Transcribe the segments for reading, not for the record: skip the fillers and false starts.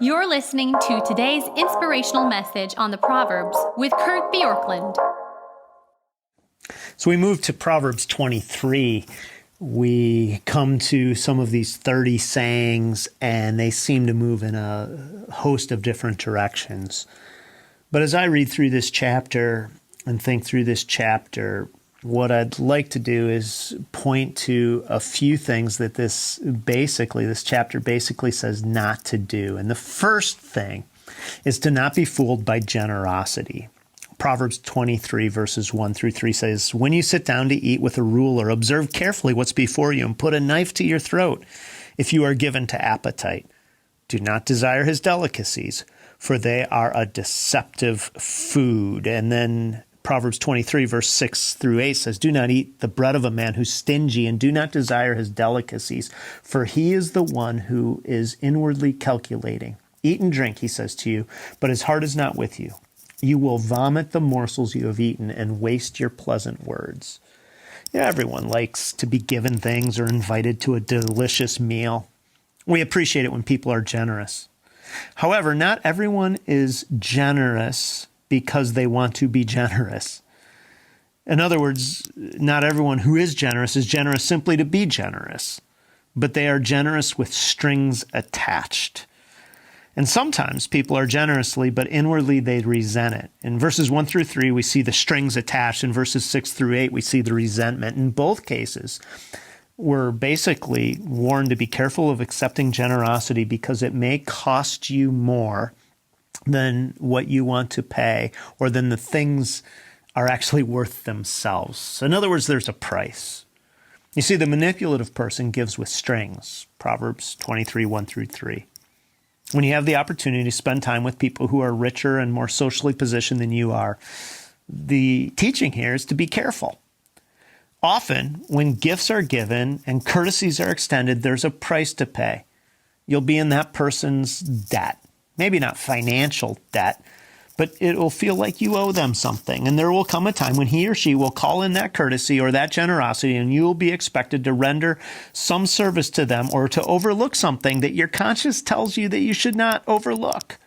You're listening to today's inspirational message on the Proverbs with Kurt Bjorklund. So we move to Proverbs 23. We come to some of these 30 sayings, and they seem to move in a host of different directions. But as I read through this chapter and think through this chapter, what I'd like to do is point to a few things that this chapter basically says not to do. And the first thing is to not be fooled by generosity. Proverbs 23 verses 1 through 3 says, "When you sit down to eat with a ruler, observe carefully what's before you and put a knife to your throat if you are given to appetite. Do not desire his delicacies, for they are a deceptive food." And then Proverbs 23 verse 6 through 8 says, "Do not eat the bread of a man who's stingy, and do not desire his delicacies, for he is the one who is inwardly calculating. Eat and drink," he says to you, "but his heart is not with you. You will vomit the morsels you have eaten and waste your pleasant words." Yeah, everyone likes to be given things or invited to a delicious meal. We appreciate it when people are generous. However, not everyone is generous because they want to be generous. In other words, not everyone who is generous simply to be generous, but they are generous with strings attached. And sometimes people are generously, but inwardly they resent it. In verses 1 through 3, we see the strings attached. In verses 6 through 8, we see the resentment. In both cases, we're basically warned to be careful of accepting generosity because it may cost you more than what you want to pay, or than the things are actually worth themselves. In other words, there's a price. You see, the manipulative person gives with strings. Proverbs 23, 1 through 3. When you have the opportunity to spend time with people who are richer and more socially positioned than you are, the teaching here is to be careful. Often, when gifts are given and courtesies are extended, there's a price to pay. You'll be in that person's debt. Maybe not financial debt, but it will feel like you owe them something. And there will come a time when he or she will call in that courtesy or that generosity, and you will be expected to render some service to them or to overlook something that your conscience tells you that you should not overlook.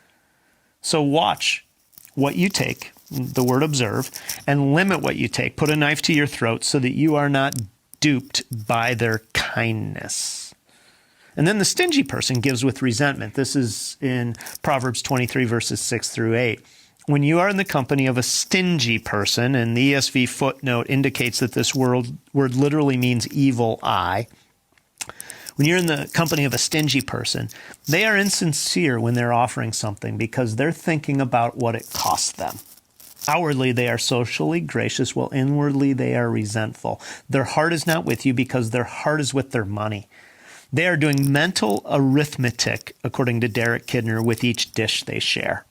So watch what you take, the word observe, and limit what you take. Put a knife to your throat so that you are not duped by their kindness. And then the stingy person gives with resentment. This is in Proverbs 23, verses 6 through 8. When you are in the company of a stingy person, and the ESV footnote indicates that this word literally means evil eye. When you're in the company of a stingy person, they are insincere when they're offering something because they're thinking about what it costs them. Outwardly, they are socially gracious, while inwardly they are resentful. Their heart is not with you because their heart is with their money. They are doing mental arithmetic, according to Derek Kidner, with each dish they share.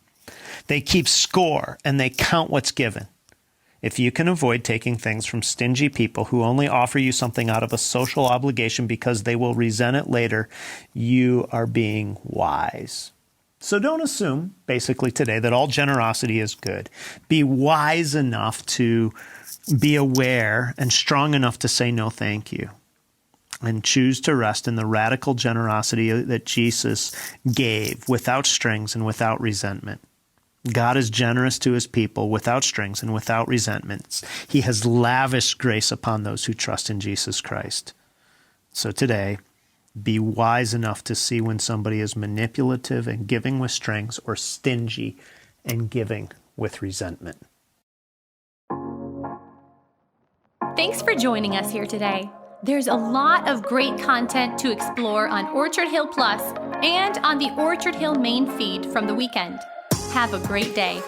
They keep score and they count what's given. If you can avoid taking things from stingy people who only offer you something out of a social obligation because they will resent it later, you are being wise. So don't assume, basically today, that all generosity is good. Be wise enough to be aware and strong enough to say no thank you, and choose to rest in the radical generosity that Jesus gave without strings and without resentment. God is generous to his people without strings and without resentments. He has lavished grace upon those who trust in Jesus Christ. So today, be wise enough to see when somebody is manipulative and giving with strings, or stingy and giving with resentment. Thanks for joining us here today. There's a lot of great content to explore on Orchard Hill Plus and on the Orchard Hill main feed from the weekend. Have a great day.